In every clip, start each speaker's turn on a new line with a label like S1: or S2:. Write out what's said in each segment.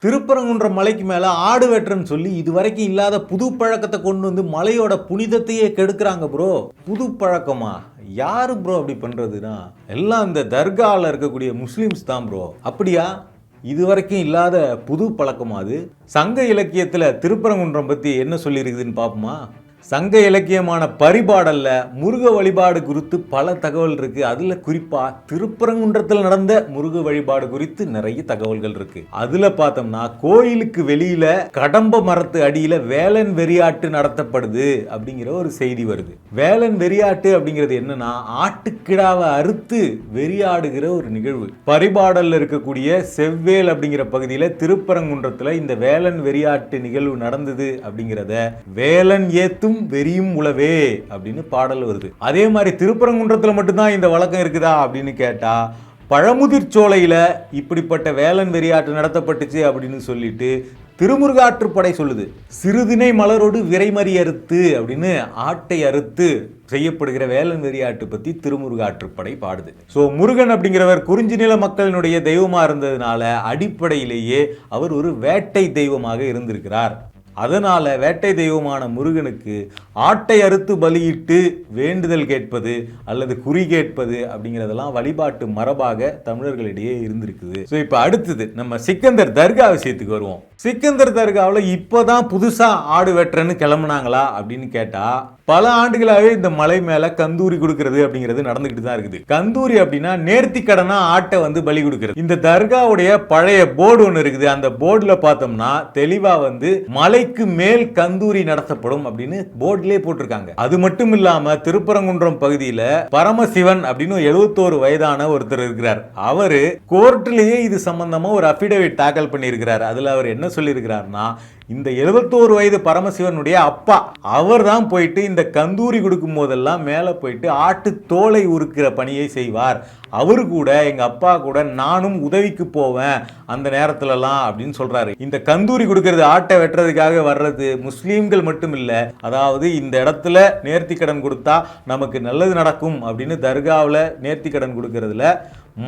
S1: திருப்பரங்குன்றம் மலைக்கு மேல ஆடு வெட்டுறன்னு சொல்லி இதுவரைக்கும் இல்லாத புது பழக்கத்தை கொண்டு வந்து மலையோட புனிதத்தையே கெடுக்கிறாங்க ப்ரோ. புது பழக்கமா? யாரு ப்ரோ அப்படி பண்றதுன்னா எல்லாம் இந்த தர்காவில் இருக்கக்கூடிய முஸ்லிம்ஸ் தான் ப்ரோ. அப்படியா? இதுவரைக்கும் இல்லாத புது பழக்கமா அது? சங்க இலக்கியத்தில் திருப்பரங்குன்றம் பற்றி என்ன சொல்லியிருக்குதுன்னு பார்ப்போமா? சங்க இலக்கியமான பரிபாடல்ல முருக வழிபாடு குறித்து பல தகவல் இருக்கு. அதுல குறிப்பா திருப்பரங்குன்றத்தில் நடந்த முருக வழிபாடு குறித்து நிறைய தகவல்கள் இருக்கு. அதுல பார்த்தோம்னா கோயிலுக்கு வெளியில கடம்ப மரத்து அடியில வேலன் வெறியாட்டு நடத்தப்படுது அப்படிங்கிற ஒரு செய்தி வருது. வேலன் வெறியாட்டு அப்படிங்கிறது என்னன்னா ஆட்டுக்கிடாவை அறுத்து வெறியாடுகிற ஒரு நிகழ்வு. பரிபாடல்ல இருக்கக்கூடிய செவ்வேல் அப்படிங்கிற பகுதியில திருப்பரங்குன்றத்துல இந்த வேலன் வெறியாட்டு நிகழ்வு நடந்தது அப்படிங்கிறத வேலன் ஏத்தும் வெறியும் உளவே அப்படின்னு பாடல் வருது. அதே மாதிரி திருப்பரங்குன்றத்தில் மட்டும்தான் இந்த வழக்கம் இருக்குதா அப்படின்னு கேட்டா பழமுதிர் சோலையில இப்படிப்பட்ட வேலன் வெறியாட்டு நடத்தப்பட்டுச்சு அப்படின்னு சொல்லிட்டு திருமுருகாற்றுப்படை சொல்லுது. சிறுதினை மலரோடு விரைமறி அறுத்து அப்படின்னு ஆட்டை அறுத்து செய்யப்படுகிற வேலன் வெறியாட்டு பத்தி திருமுருகாற்றுப்படை பாடுது. ஸோ முருகன் அப்படிங்கிறவர் குறிஞ்சி நில மக்களினுடைய தெய்வமா இருந்ததுனால அடிப்படையிலேயே அவர் ஒரு வேட்டை தெய்வமாக இருந்திருக்கிறார். அதனால வேட்டை தெய்வமான முருகனுக்கு ஆட்டை அறுத்து பலியிட்டு வேண்டுதல் கேட்பது அல்லது குறி கேட்பது அப்படிங்கிறதெல்லாம் வழிபாட்டு மரபாக தமிழர்களிடையே இருந்திருக்குது. ஸோ இப்போ அடுத்தது நம்ம சிக்கந்தர் தர்கா விஷயத்துக்கு வருவோம். சிக்கந்தர் தர்காவில் இப்போதான் புதுசா ஆடு வெட்டுறன்னு கிளம்புனாங்களா அப்படின்னு கேட்டா பல ஆண்டுகளாகவே இந்த மலை மேல கந்தூரி கொடுக்கிறது அப்படிங்கிறது நடந்துகிட்டு தான் இருக்குது. கந்தூரி அப்படின்னா நேர்த்தி கடனா ஆட்டை வந்து பலி கொடுக்கிறது. இந்த தர்காவுடைய பழைய போர்டு ஒன்று இருக்குது. அந்த போர்டுல பார்த்தோம்னா தெளிவா வந்து மலைக்கு மேல் கந்தூரி நடத்தப்படும் அப்படின்னு போர்டுலேயே போட்டிருக்காங்க. அது மட்டும் இல்லாம திருப்பரங்குன்றம் பகுதியில பரமசிவன் அப்படின்னு 71 வயதான ஒருத்தர் இருக்கிறார். அவரு கோர்ட்லயே இது சம்பந்தமா ஒரு அபிடவிட் தாக்கல் பண்ணியிருக்கிறார். அதுல அவர் என்ன சொல்லியிருக்கிறார்னா இந்த 71 வயது பரமசிவனுடைய அப்பா அவர் தான் போயிட்டு இந்த கந்தூரி கொடுக்கும் போதெல்லாம் மேலே போயிட்டு ஆட்டு தோலை உருக்கிற பணியை செய்வார். அவரு கூட எங்க அப்பா கூட நானும் உதவிக்கு போவேன் அந்த நேரத்துலலாம் அப்படின்னு சொல்றாரு. இந்த கந்தூரி கொடுக்கறது ஆட்டை வெட்டுறதுக்காக வர்றது முஸ்லீம்கள் மட்டும் இல்ல, அதாவது இந்த இடத்துல நேர்த்தி கடன் கொடுத்தா நமக்கு நல்லது நடக்கும் அப்படின்னு தர்காவில் நேர்த்தி கடன் கொடுக்கறதுல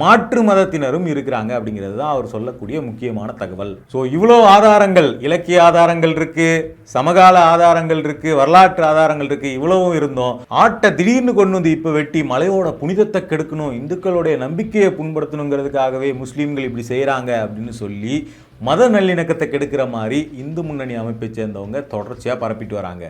S1: மாற்று மதத்தினரும் இருக்கிறாங்க அப்படிங்கிறது தான் அவர் சொல்லக்கூடிய முக்கியமான தகவல். ஸோ இவ்வளோ ஆதாரங்கள், இலக்கிய ஆதாரங்கள் இருக்கு, சமகால ஆதாரங்கள் இருக்கு, வரலாற்று ஆதாரங்கள் இருக்கு, இவ்வளவும் இருந்தோம் ஆட்டை திடீர்னு கொண்டு வந்து இப்போ வெட்டி மலையோட புனிதத்தை கெடுக்கணும், இந்துக்களுடைய நம்பிக்கையை புண்படுத்தணுங்கிறதுக்காகவே முஸ்லீம்கள் இப்படி செய்கிறாங்க அப்படின்னு சொல்லி மத நல்லிணக்கத்தை கெடுக்கிற மாதிரி இந்து முன்னணி அமைப்பை சேர்ந்தவங்க தொடர்ச்சியாக பரப்பிட்டு வராங்க.